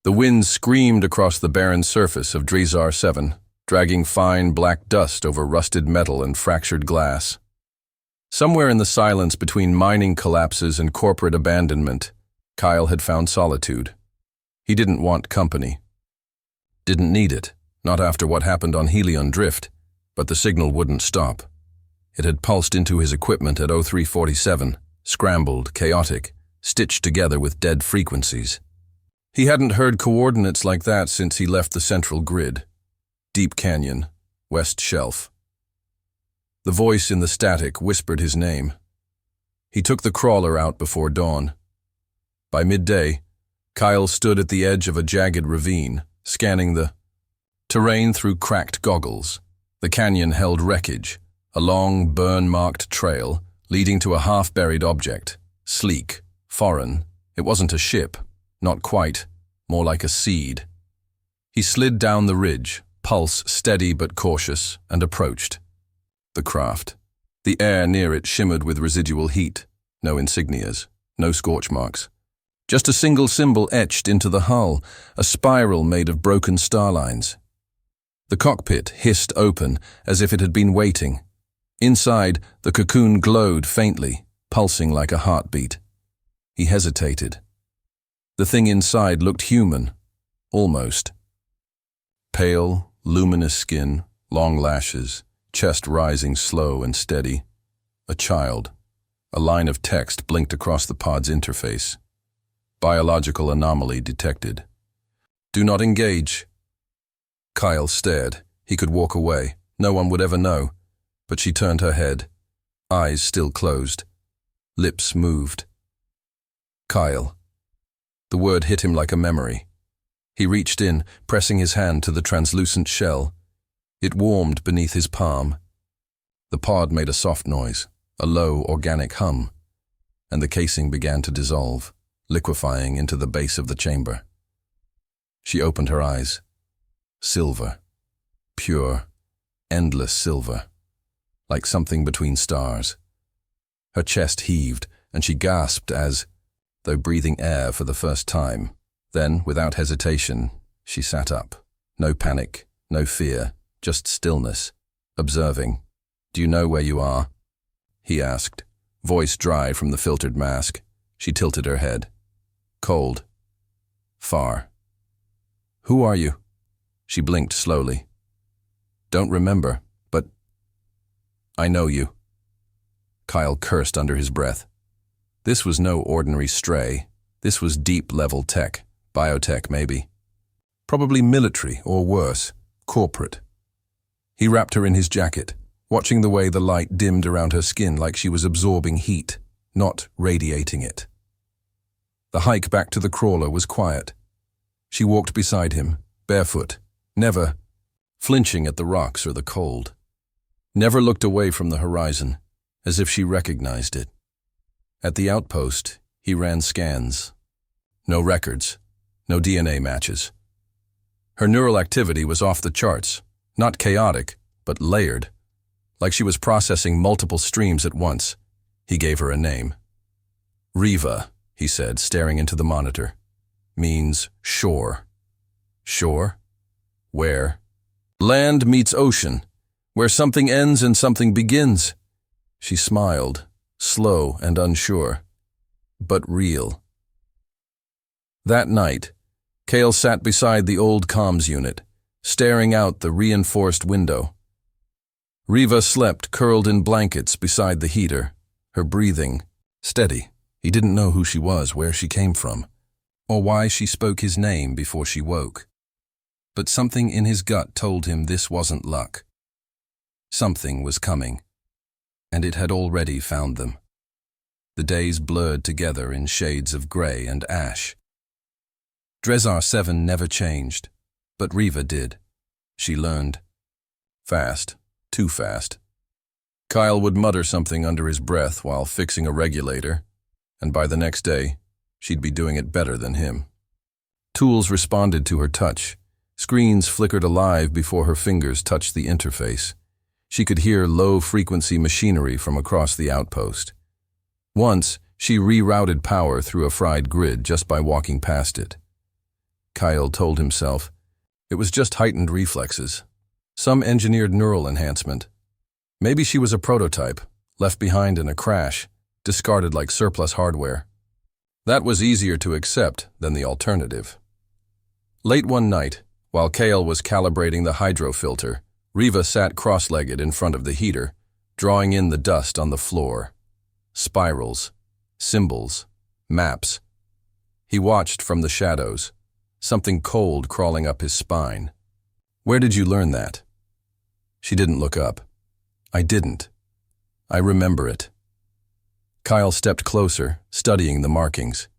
The wind screamed across the barren surface of Drizar 7, dragging fine black dust over rusted metal and fractured glass. Somewhere in the silence between mining collapses and corporate abandonment, Kyle had found solitude. He didn't want company. Didn't need it, not after what happened on Helion Drift, but the signal wouldn't stop. It had pulsed into his equipment at 0347, scrambled, chaotic, stitched together with dead frequencies. He hadn't heard coordinates like that since he left the central grid. Deep Canyon, West Shelf. The voice in the static whispered his name. He took the crawler out before dawn. By midday, Kyle stood at the edge of a jagged ravine, scanning the terrain through cracked goggles. The canyon held wreckage, a long, burn-marked trail leading to a half-buried object. Sleek, foreign. It wasn't a ship. Not quite. More like a seed. He slid down the ridge, pulse steady but cautious, and approached. The craft. The air near it shimmered with residual heat. No insignias. No scorch marks. Just a single symbol etched into the hull, a spiral made of broken star lines. The cockpit hissed open, as if it had been waiting. Inside, the cocoon glowed faintly, pulsing like a heartbeat. He hesitated. The thing inside looked human, almost. Pale, luminous skin, long lashes, chest rising slow and steady. A child. A line of text blinked across the pod's interface. Biological anomaly detected. Do not engage. Kyle stared. He could walk away. No one would ever know. But she turned her head. Eyes still closed. Lips moved. Kyle. The word hit him like a memory. He reached in, pressing his hand to the translucent shell. It warmed beneath his palm. The pod made a soft noise, a low, organic hum, and the casing began to dissolve, liquefying into the base of the chamber. She opened her eyes. Silver. Pure, endless silver. Like something between stars. Her chest heaved, and she gasped as, though breathing air for the first time. Then, without hesitation, she sat up. No panic, no fear, just stillness. Observing. Do you know where you are? He asked, voice dry from the filtered mask. She tilted her head. Cold. Far. Who are you? She blinked slowly. Don't remember, but I know you. Kyle cursed under his breath. This was no ordinary stray. This was deep-level tech, biotech maybe. Probably military or worse, corporate. He wrapped her in his jacket, watching the way the light dimmed around her skin like she was absorbing heat, not radiating it. The hike back to the crawler was quiet. She walked beside him, barefoot, never flinching at the rocks or the cold. Never looked away from the horizon, as if she recognized it. At the outpost, he ran scans. No records, no DNA matches. Her neural activity was off the charts, not chaotic, but layered, like she was processing multiple streams at once. He gave her a name. Riva, he said, staring into the monitor. Means shore. Shore? Where? Land meets ocean, where something ends and something begins. She smiled, slow and unsure, but real. That night, Kale sat beside the old comms unit, staring out the reinforced window. Riva slept curled in blankets beside the heater, her breathing steady. He didn't know who she was, where she came from, or why she spoke his name before she woke. But something in his gut told him this wasn't luck. Something was coming, and it had already found them. The days blurred together in shades of gray and ash. Drizar 7 never changed, but Riva did. She learned. Fast, too fast. Kyle would mutter something under his breath while fixing a regulator, and by the next day, she'd be doing it better than him. Tools responded to her touch. Screens flickered alive before her fingers touched the interface. She could hear low-frequency machinery from across the outpost. Once, she rerouted power through a fried grid just by walking past it. Kyle told himself. It was just heightened reflexes. Some engineered neural enhancement. Maybe she was a prototype, left behind in a crash, discarded like surplus hardware. That was easier to accept than the alternative. Late one night, while Kale was calibrating the hydrofilter, Riva sat cross-legged in front of the heater, drawing in the dust on the floor. Spirals, symbols, maps. He watched from the shadows, something cold crawling up his spine. Where did you learn that? She didn't look up. I didn't. I remember it. Kyle stepped closer, studying the markings.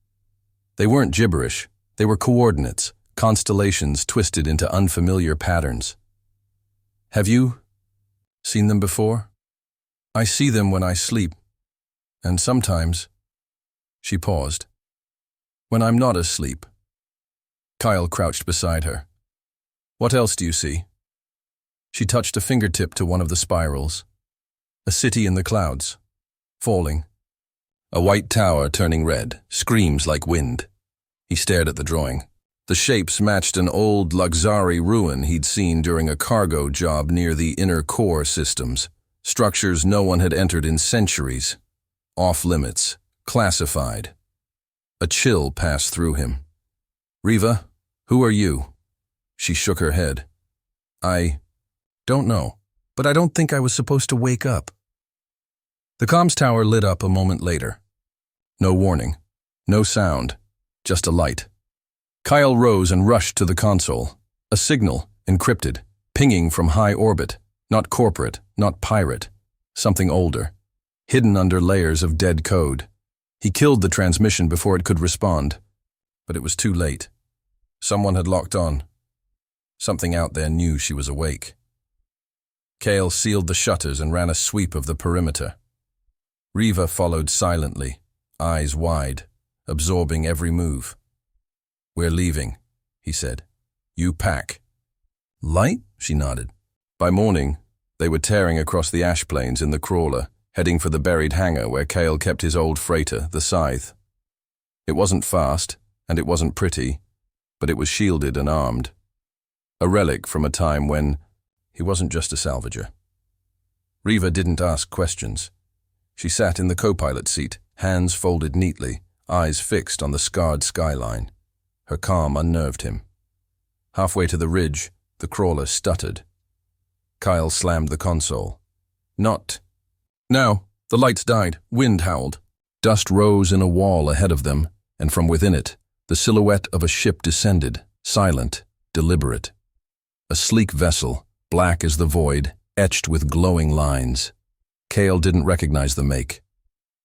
They weren't gibberish. They were coordinates, constellations twisted into unfamiliar patterns. Have you seen them before? I see them when I sleep. And sometimes, she paused, when I'm not asleep. Kyle crouched beside her. What else do you see? She touched a fingertip to one of the spirals. A city in the clouds, falling. A white tower turning red, screams like wind. He stared at the drawing. The shapes matched an old Luxari ruin he'd seen during a cargo job near the inner core systems. Structures no one had entered in centuries. Off limits, classified. A chill passed through him. Riva, who are you? She shook her head. I don't know, but I don't think I was supposed to wake up. The comms tower lit up a moment later. No warning, no sound, just a light. Kyle rose and rushed to the console. A signal, encrypted, pinging from high orbit. Not corporate, not pirate. Something older, hidden under layers of dead code. He killed the transmission before it could respond. But it was too late. Someone had locked on. Something out there knew she was awake. Kale sealed the shutters and ran a sweep of the perimeter. Riva followed silently, eyes wide, absorbing every move. We're leaving, he said. You pack. Light? She nodded. By morning, they were tearing across the ash plains in the crawler, heading for the buried hangar where Kale kept his old freighter, the Scythe. It wasn't fast, and it wasn't pretty, but it was shielded and armed. A relic from a time when he wasn't just a salvager. Riva didn't ask questions. She sat in the co-pilot seat, hands folded neatly, eyes fixed on the scarred skyline. Her calm unnerved him. Halfway to the ridge, the crawler stuttered. Kyle slammed the console. Not. Now, the lights died, wind howled. Dust rose in a wall ahead of them, and from within it, the silhouette of a ship descended, silent, deliberate. A sleek vessel, black as the void, etched with glowing lines. Kale didn't recognize the make.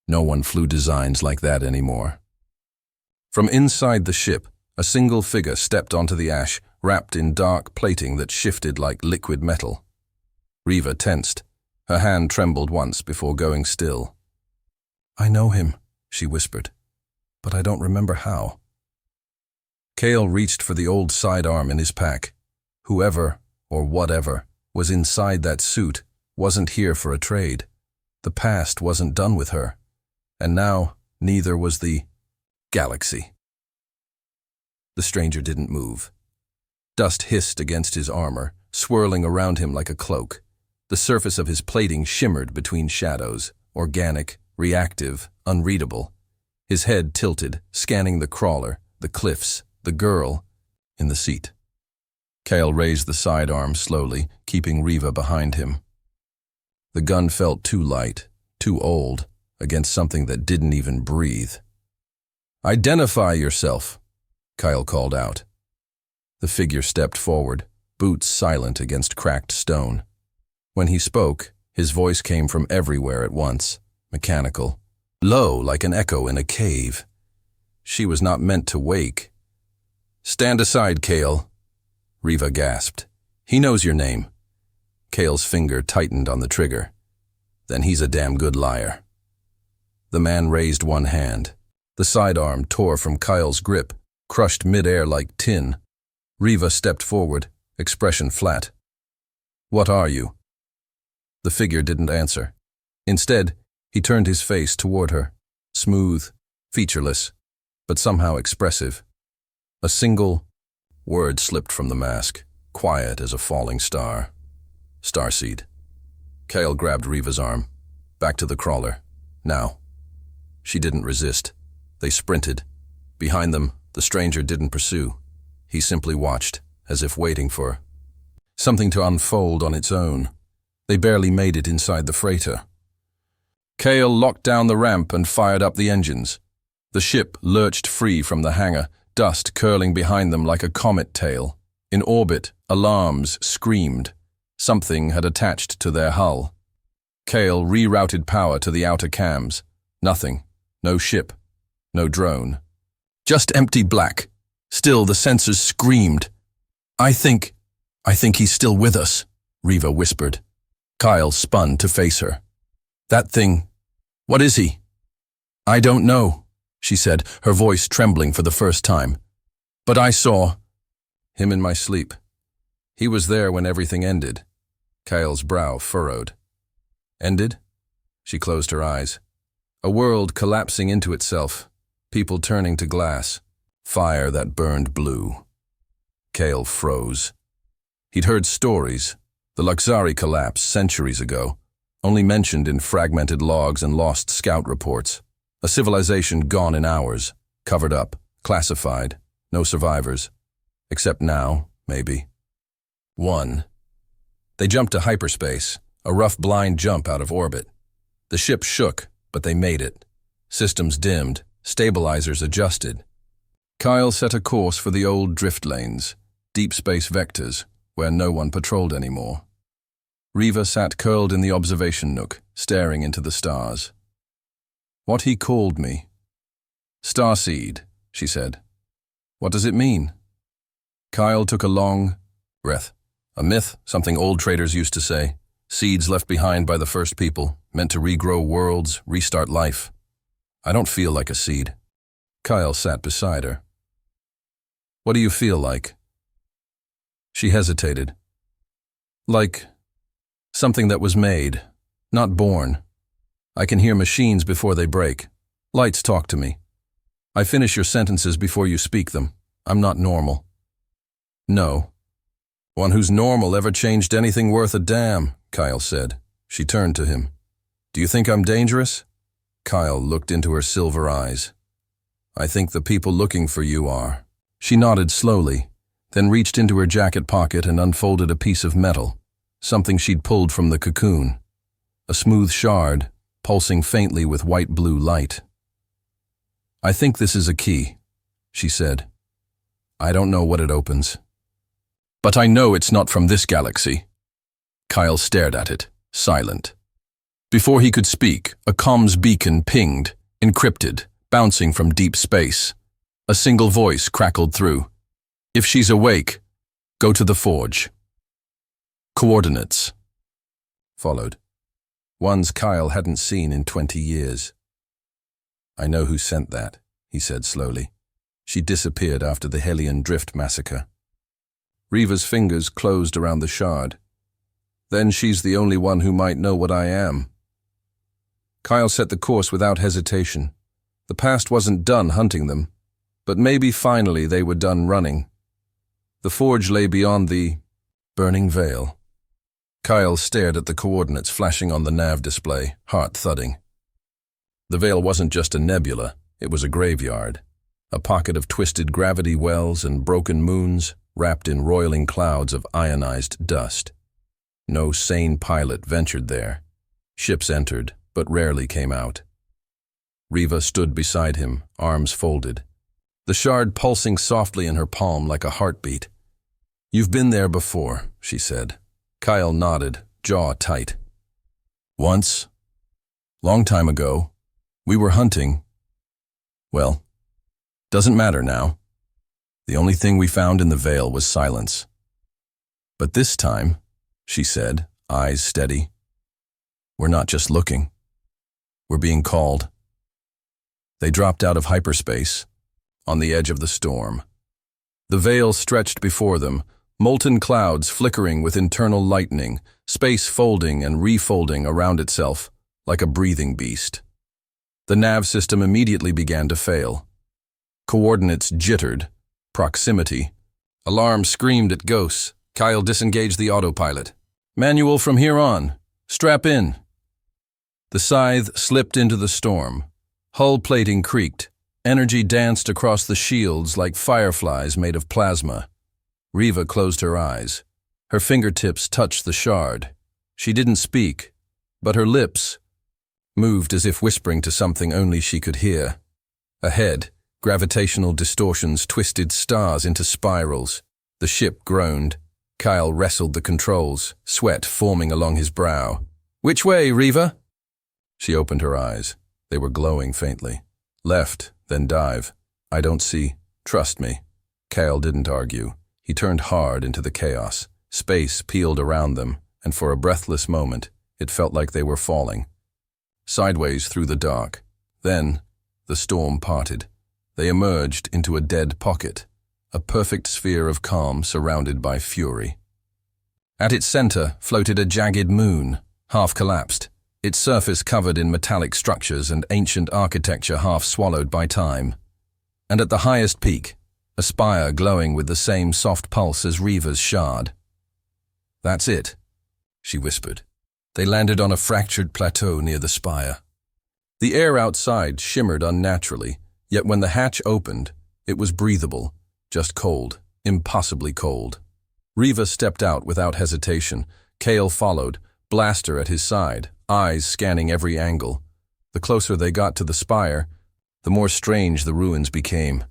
No one flew designs like that anymore. From inside the ship, a single figure stepped onto the ash, wrapped in dark plating that shifted like liquid metal. Riva tensed. Her hand trembled once before going still. I know him, she whispered, but I don't remember how. Kale reached for the old sidearm in his pack. Whoever, or whatever, was inside that suit wasn't here for a trade. The past wasn't done with her, and now neither was the galaxy. The stranger didn't move. Dust hissed against his armor, swirling around him like a cloak. The surface of his plating shimmered between shadows, organic, reactive, unreadable. His head tilted, scanning the crawler, the cliffs, the girl, in the seat. Kale raised the sidearm slowly, keeping Riva behind him. The gun felt too light, too old, against something that didn't even breathe. Identify yourself, Kyle called out. The figure stepped forward, boots silent against cracked stone. When he spoke, his voice came from everywhere at once, mechanical, low like an echo in a cave. She was not meant to wake. Stand aside, Kale, Riva gasped. He knows your name. Kale's finger tightened on the trigger. Then he's a damn good liar. The man raised one hand. The sidearm tore from Kyle's grip, crushed midair like tin. Riva stepped forward, expression flat. What are you? The figure didn't answer. Instead, he turned his face toward her, smooth, featureless, but somehow expressive. A single, Word slipped from the mask, quiet as a falling star. Starseed. Kale grabbed Riva's arm. Back to the crawler. Now. She didn't resist. They sprinted. Behind them, the stranger didn't pursue. He simply watched, as if waiting for something to unfold on its own. They barely made it inside the freighter. Kale locked down the ramp and fired up the engines. The ship lurched free from the hangar, dust curling behind them like a comet tail. In orbit, alarms screamed. Something had attached to their hull. Kale rerouted power to the outer cams. Nothing. No ship. No drone. Just empty black. Still, the sensors screamed. I think he's still with us, Riva whispered. Kyle spun to face her. That thing, what is he? I don't know, she said, her voice trembling for the first time. But I saw him in my sleep. He was there when everything ended. Kyle's brow furrowed. Ended? She closed her eyes. A world collapsing into itself, people turning to glass, fire that burned blue. Kale froze. He'd heard stories, the Luxari collapse centuries ago, only mentioned in fragmented logs and lost scout reports. A civilization gone in hours, covered up, classified, no survivors. Except now, maybe. One. They jumped to hyperspace, a rough blind jump out of orbit. The ship shook, but they made it. Systems dimmed, stabilizers adjusted. Kyle set a course for the old drift lanes, deep space vectors, where no one patrolled anymore. Riva sat curled in the observation nook, staring into the stars. What he called me. Starseed, she said. What does it mean? Kyle took a long breath. A myth, something old traders used to say. Seeds left behind by the first people, meant to regrow worlds, restart life. I don't feel like a seed. Kyle sat beside her. What do you feel like? She hesitated. Like something that was made, not born. I can hear machines before they break. Lights talk to me. I finish your sentences before you speak them. I'm not normal. No. One who's normal ever changed anything worth a damn, Kyle said. She turned to him. Do you think I'm dangerous? Kyle looked into her silver eyes. I think the people looking for you are. She nodded slowly, then reached into her jacket pocket and unfolded a piece of metal, something she'd pulled from the cocoon. A smooth shard, pulsing faintly with white-blue light. I think this is a key, she said. I don't know what it opens. But I know it's not from this galaxy. Kyle stared at it, silent. Before he could speak, a comms beacon pinged, encrypted, bouncing from deep space. A single voice crackled through. If she's awake, go to the forge. Coordinates. Followed. Ones Kyle hadn't seen in 20 years. I know who sent that, he said slowly. She disappeared after the Hellion Drift massacre. Riva's fingers closed around the shard. Then she's the only one who might know what I am. Kyle set the course without hesitation. The past wasn't done hunting them, but maybe finally they were done running. The forge lay beyond the burning veil. Kyle stared at the coordinates flashing on the nav display, heart thudding. The veil wasn't just a nebula, it was a graveyard. A pocket of twisted gravity wells and broken moons, wrapped in roiling clouds of ionized dust. No sane pilot ventured there. Ships entered, but rarely came out. Riva stood beside him, arms folded. The shard pulsing softly in her palm like a heartbeat. You've been there before, she said. Kyle nodded, jaw tight. Once, long time ago, we were hunting. Well, doesn't matter now. The only thing we found in the veil was silence. But this time, she said, eyes steady, we're not just looking. We're being called. They dropped out of hyperspace, on the edge of the storm. The veil stretched before them, molten clouds flickering with internal lightning, space folding and refolding around itself like a breathing beast. The nav system immediately began to fail. Coordinates jittered, proximity, Alarm screamed at ghosts. Kyle disengaged the autopilot. Manual from here on. Strap in. The scythe slipped into the storm. Hull plating creaked. Energy danced across the shields like fireflies made of plasma. Riva closed her eyes. Her fingertips touched the shard. She didn't speak, but her lips moved as if whispering to something only she could hear. Ahead, gravitational distortions twisted stars into spirals. The ship groaned. Kyle wrestled the controls, sweat forming along his brow. Which way, Riva? She opened her eyes. They were glowing faintly. Left, then dive. I don't see. Trust me. Kyle didn't argue. He turned hard into the chaos. Space peeled around them, and for a breathless moment, it felt like they were falling. Sideways through the dark. Then, the storm parted. They emerged into a dead pocket, a perfect sphere of calm surrounded by fury. At its center floated a jagged moon, half collapsed, its surface covered in metallic structures and ancient architecture half swallowed by time. And at the highest peak, a spire glowing with the same soft pulse as Riva's shard. That's it, she whispered. They landed on a fractured plateau near the spire. The air outside shimmered unnaturally, yet when the hatch opened, it was breathable, just cold, impossibly cold. Riva stepped out without hesitation. Kale followed, blaster at his side, eyes scanning every angle. The closer they got to the spire, the more strange the ruins became.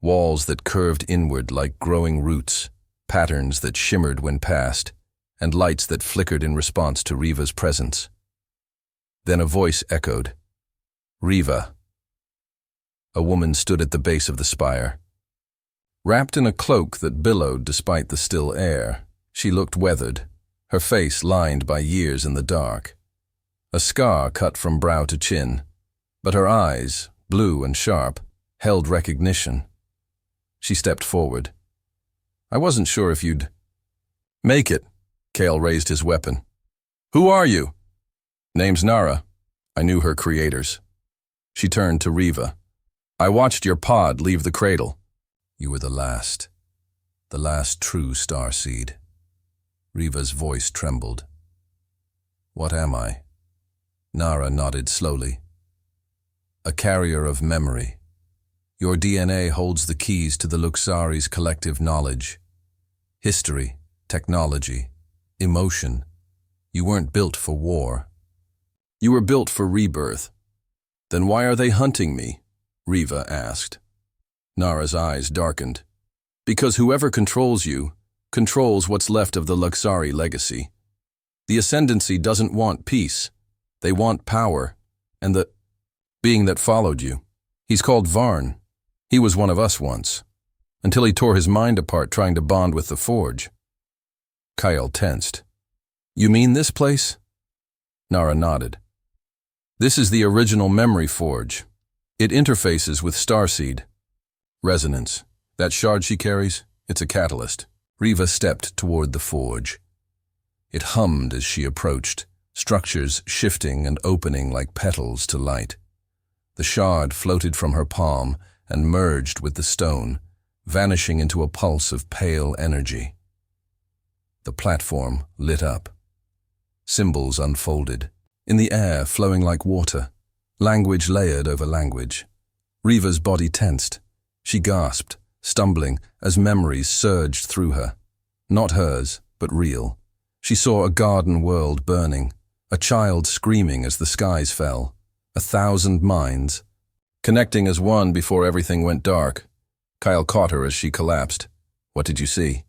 Walls that curved inward like growing roots, patterns that shimmered when passed, and lights that flickered in response to Riva's presence. Then a voice echoed. Riva. A woman stood at the base of the spire. Wrapped in a cloak that billowed despite the still air, she looked weathered, her face lined by years in the dark. A scar cut from brow to chin, but her eyes, blue and sharp, held recognition. She stepped forward. I wasn't sure if you'd make it. Kale raised his weapon. Who are you? Name's Nara. I knew her creators. She turned to Riva. I watched your pod leave the cradle. You were the last true starseed. Riva's voice trembled. What am I? Nara nodded slowly. A carrier of memory. Your DNA holds the keys to the Luxari's collective knowledge. History, technology, emotion. You weren't built for war. You were built for rebirth. Then why are they hunting me? Riva asked. Nara's eyes darkened. Because whoever controls you, controls what's left of the Luxari legacy. The Ascendancy doesn't want peace. They want power, and the being that followed you. He's called Varn. He was one of us once, until he tore his mind apart trying to bond with the Forge. Kyle tensed. You mean this place? Nara nodded. This is the original memory forge. It interfaces with Starseed. Resonance. That shard she carries, it's a catalyst. Riva stepped toward the forge. It hummed as she approached, structures shifting and opening like petals to light. The shard floated from her palm and merged with the stone, vanishing into a pulse of pale energy. The platform lit up. Symbols unfolded, in the air flowing like water, language layered over language. Riva's body tensed. She gasped, stumbling as memories surged through her. Not hers, but real. She saw a garden world burning, a child screaming as the skies fell, 1,000 minds, connecting as one before everything went dark. Kyle caught her as she collapsed. What did you see?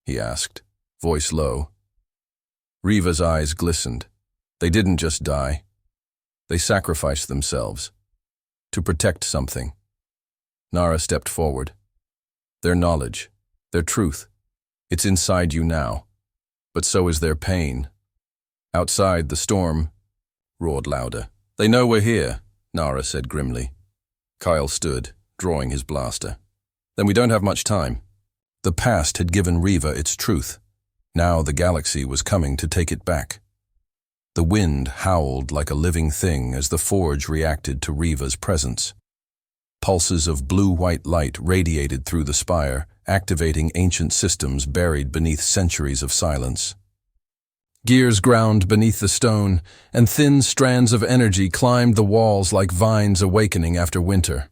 He asked, voice low. Riva's eyes glistened. They didn't just die. They sacrificed themselves to protect something. Nara stepped forward. Their knowledge, their truth, it's inside you now. But so is their pain. Outside, the storm roared louder. They know we're here, Nara said grimly. Kyle stood, drawing his blaster. Then we don't have much time. The past had given Riva its truth. Now the galaxy was coming to take it back. The wind howled like a living thing as the forge reacted to Riva's presence. Pulses of blue-white light radiated through the spire activating ancient systems buried beneath centuries of silence. Gears ground beneath the stone, and thin strands of energy climbed the walls like vines awakening after winter.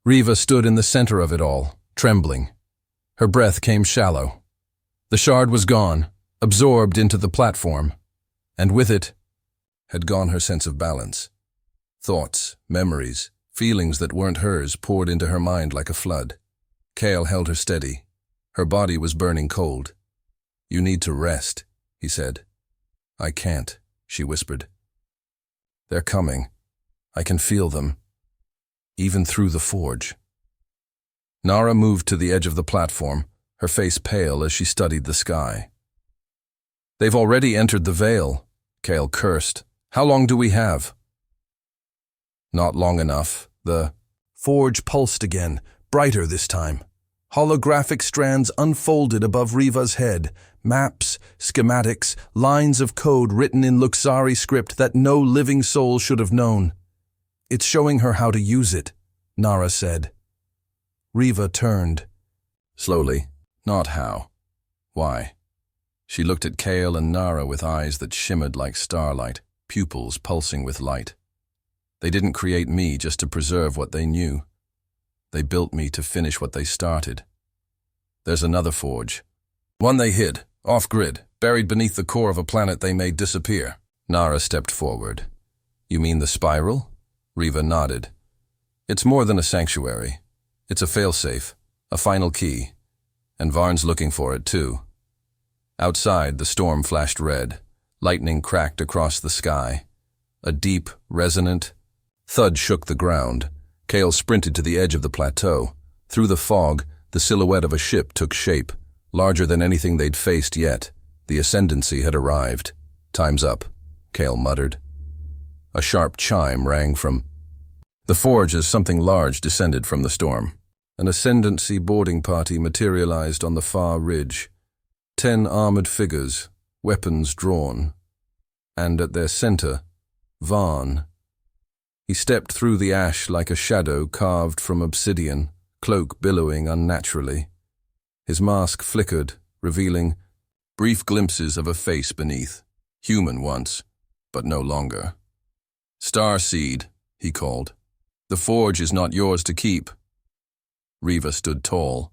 Riva stood in the center of it all, trembling. Her breath came shallow. The shard was gone, absorbed into the platform, and with it had gone her sense of balance. Thoughts, memories, feelings that weren't hers poured into her mind like a flood. Kale held her steady. Her body was burning cold. "You need to rest," he said. "I can't," she whispered. "They're coming. I can feel them. Even through the forge." Nara moved to the edge of the platform, her face pale as she studied the sky. "They've already entered the veil," Kale cursed. "How long do we have?" "Not long enough." The forge pulsed again, brighter this time. Holographic strands unfolded above Riva's head, maps, schematics, lines of code written in Luxari script that no living soul should have known. "It's showing her how to use it," Nara said. Riva turned. Slowly, not how. Why? She looked at Kale and Nara with eyes that shimmered like starlight, pupils pulsing with light. They didn't create me just to preserve what they knew. They built me to finish what they started. There's another forge. One they hid, off-grid, buried beneath the core of a planet they made disappear. Nara stepped forward. "You mean the spiral?" Riva nodded. "It's more than a sanctuary. It's a failsafe, a final key. And Varn's looking for it too." Outside, the storm flashed red. Lightning cracked across the sky. A deep, resonant thud shook the ground. Kale sprinted to the edge of the plateau. Through the fog, the silhouette of a ship took shape, larger than anything they'd faced yet. The ascendancy had arrived. "Time's up," Kale muttered. A sharp chime rang from the forge as something large descended from the storm. An ascendancy boarding party materialized on the far ridge. 10 armored figures, weapons drawn. And at their center, Varn. He stepped through the ash like a shadow carved from obsidian, cloak billowing unnaturally. His mask flickered, revealing brief glimpses of a face beneath. Human once, but no longer. "Starseed," he called. "The forge is not yours to keep." Riva stood tall.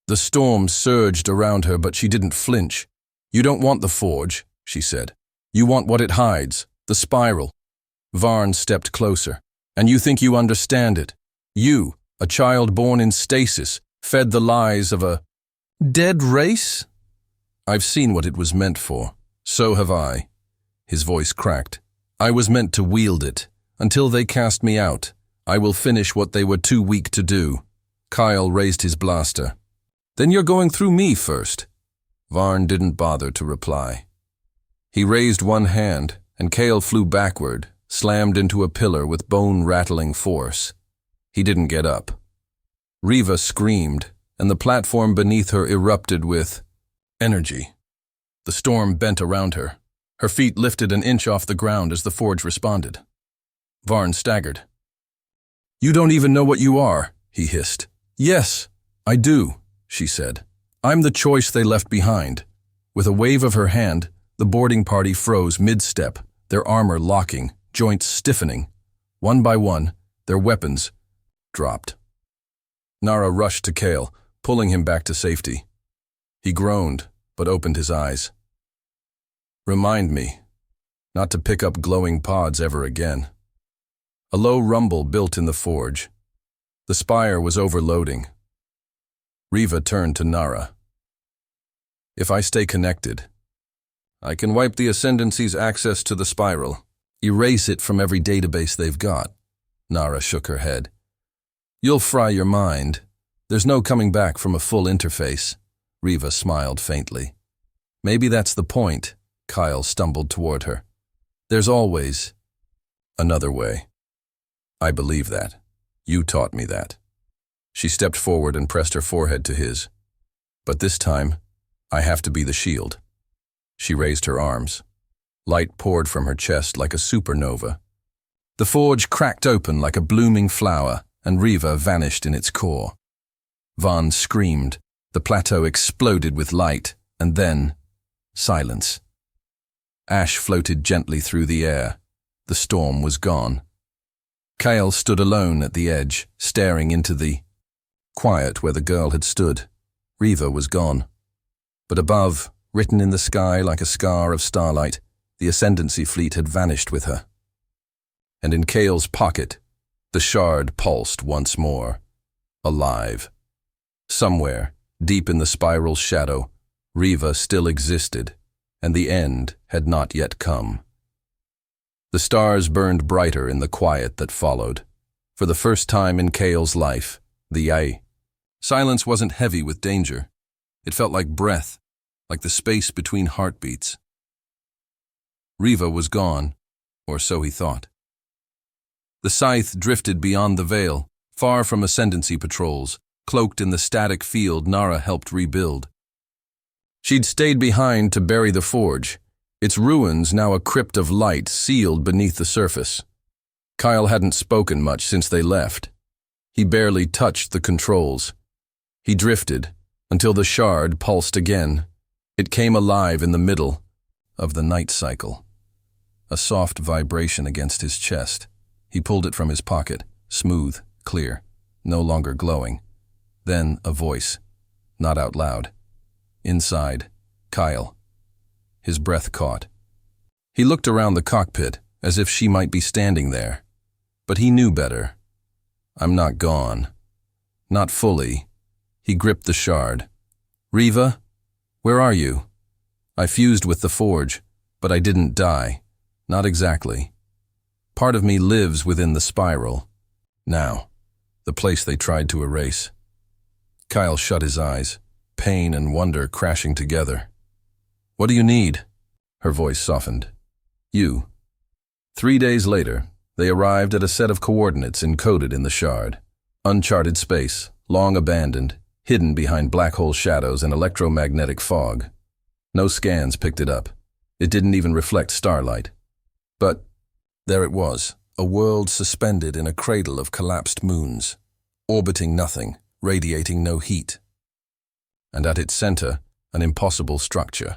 The storm surged around her, but she didn't flinch. "You don't want the forge," she said. "You want what it hides, the spiral." Varn stepped closer. "And you think you understand it? You, a child born in stasis, fed the lies of a dead race?" "I've seen what it was meant for. So have I." His voice cracked. "I was meant to wield it. Until they cast me out, I will finish what they were too weak to do." Kyle raised his blaster. "Then you're going through me first." Varn didn't bother to reply. He raised one hand, and Kale flew backward, slammed into a pillar with bone-rattling force. He didn't get up. Riva screamed, and the platform beneath her erupted with energy. The storm bent around her. Her feet lifted an inch off the ground as the forge responded. Varn staggered. "You don't even know what you are," he hissed. "Yes, I do," she said. "I'm the choice they left behind." With a wave of her hand, the boarding party froze mid-step, their armor locking, joints stiffening. One by one, their weapons dropped. Nara rushed to Kale, pulling him back to safety. He groaned, but opened his eyes. "Remind me not to pick up glowing pods ever again." A low rumble built in the forge. The spire was overloading. Riva turned to Nara. "If I stay connected, I can wipe the Ascendancy's access to the spiral. Erase it from every database they've got." Nara shook her head. "You'll fry your mind. There's no coming back from a full interface." Riva smiled faintly. "Maybe that's the point." Kyle stumbled toward her. "There's always another way." "I believe that. You taught me that." She stepped forward and pressed her forehead to his. "But this time, I have to be the shield." She raised her arms. Light poured from her chest like a supernova. The forge cracked open like a blooming flower, and Riva vanished in its core. Vaughn screamed. The plateau exploded with light, and then silence. Ash floated gently through the air. The storm was gone. Kyle stood alone at the edge, staring into the quiet where the girl had stood. Riva was gone. But above, written in the sky like a scar of starlight, the Ascendancy fleet had vanished with her. And in Kale's pocket, the shard pulsed once more, alive. Somewhere, deep in the spiral's shadow, Riva still existed, and the end had not yet come. The stars burned brighter in the quiet that followed. For the first time in Kale's life, silence wasn't heavy with danger. It felt like breath, like the space between heartbeats. Riva was gone, or so he thought. The scythe drifted beyond the veil, far from Ascendancy patrols, cloaked in the static field Nara helped rebuild. She'd stayed behind to bury the forge, its ruins now a crypt of light sealed beneath the surface. Kyle hadn't spoken much since they left. He barely touched the controls. He drifted, until the shard pulsed again. It came alive in the middle of the night cycle. A soft vibration against his chest. He pulled it from his pocket, smooth, clear, no longer glowing. Then a voice, not out loud. Inside, Kyle. His breath caught. He looked around the cockpit, as if she might be standing there. But he knew better. I'm not gone. Not fully. He gripped the shard. Riva, where are you? I fused with the forge, but I didn't die. Not exactly. Part of me lives within the spiral. Now, the place they tried to erase. Kyle shut his eyes, pain and wonder crashing together. What do you need? Her voice softened. You. 3 days later, they arrived at a set of coordinates encoded in the shard. Uncharted space, long abandoned, hidden behind black hole shadows and electromagnetic fog. No scans picked it up. It didn't even reflect starlight. But there it was, a world suspended in a cradle of collapsed moons, orbiting nothing, radiating no heat. And at its center, an impossible structure.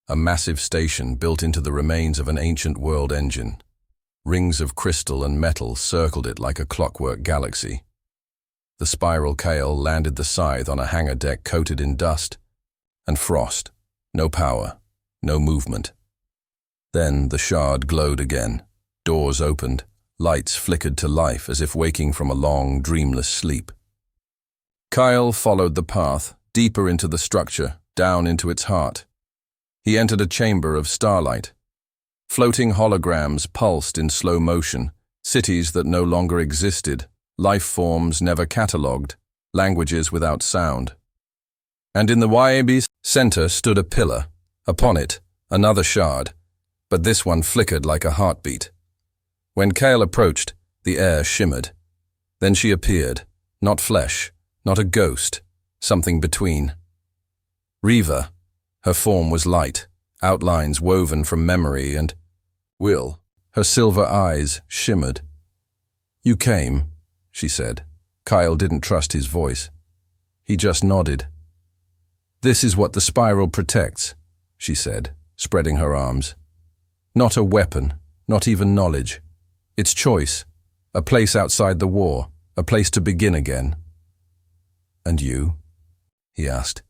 A massive station built into the remains of an ancient world engine. Rings of crystal and metal circled it like a clockwork galaxy. The spiral Kale landed the scythe on a hangar deck coated in dust and frost. No power, no movement. Then the shard glowed again. Doors opened. Lights flickered to life as if waking from a long, dreamless sleep. Kyle followed the path, deeper into the structure, down into its heart. He entered a chamber of starlight. Floating holograms pulsed in slow motion, cities that no longer existed, life forms never catalogued, languages without sound. And in the YAB's center stood a pillar. Upon it, another shard, but this one flickered like a heartbeat. When Kale approached, the air shimmered. Then she appeared, not flesh, not a ghost, something between. Riva. Her form was light, outlines woven from memory and will. Her silver eyes shimmered. You came, she said. Kyle didn't trust his voice. He just nodded. This is what the spiral protects, she said, spreading her arms. Not a weapon, not even knowledge. It's choice, a place outside the war, a place to begin again. And you? He asked.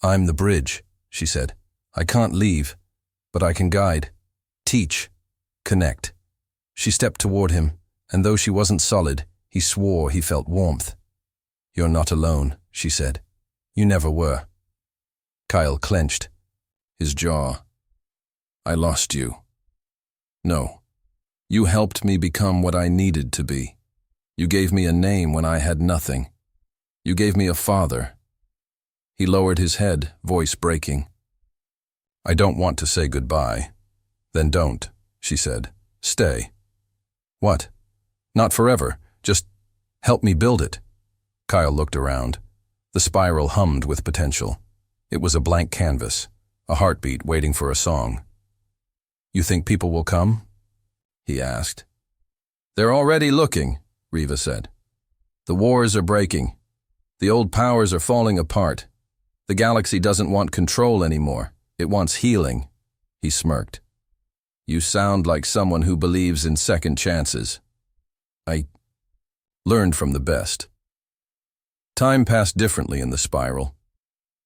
I'm the bridge, she said. I can't leave, but I can guide, teach, connect. She stepped toward him, and though she wasn't solid, he swore he felt warmth. You're not alone, she said. You never were. Kyle clenched, his jaw. I lost you. No. You helped me become what I needed to be. You gave me a name when I had nothing. You gave me a father. He lowered his head, voice breaking. I don't want to say goodbye. Then don't, she said. Stay. What? Not forever. Just help me build it. Kyle looked around. The spiral hummed with potential. It was a blank canvas, a heartbeat waiting for a song. You think people will come? He asked. They're already looking, Riva said. The wars are breaking. The old powers are falling apart. The galaxy doesn't want control anymore. It wants healing. He smirked. You sound like someone who believes in second chances. I learned from the best. Time passed differently in the spiral.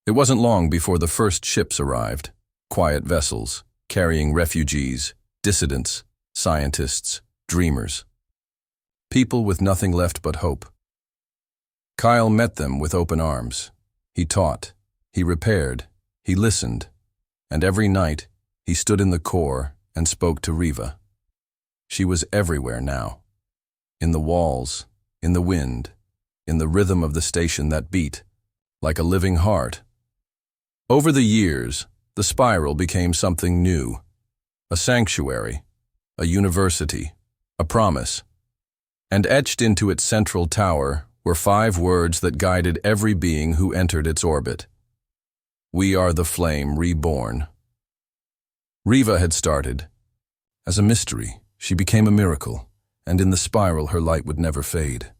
It wasn't long before the first ships arrived. Quiet vessels, carrying refugees, dissidents, scientists, dreamers. People with nothing left but hope. Kyle met them with open arms. He taught, he repaired, he listened, and every night he stood in the core and spoke to Riva. She was everywhere now. In the walls, in the wind, in the rhythm of the station that beat, like a living heart. Over the years, the spiral became something new. A sanctuary, a university, a promise. And etched into its central tower were 5 words that guided every being who entered its orbit. We are the flame reborn. Riva had started. As a mystery, she became a miracle, and in the spiral her light would never fade.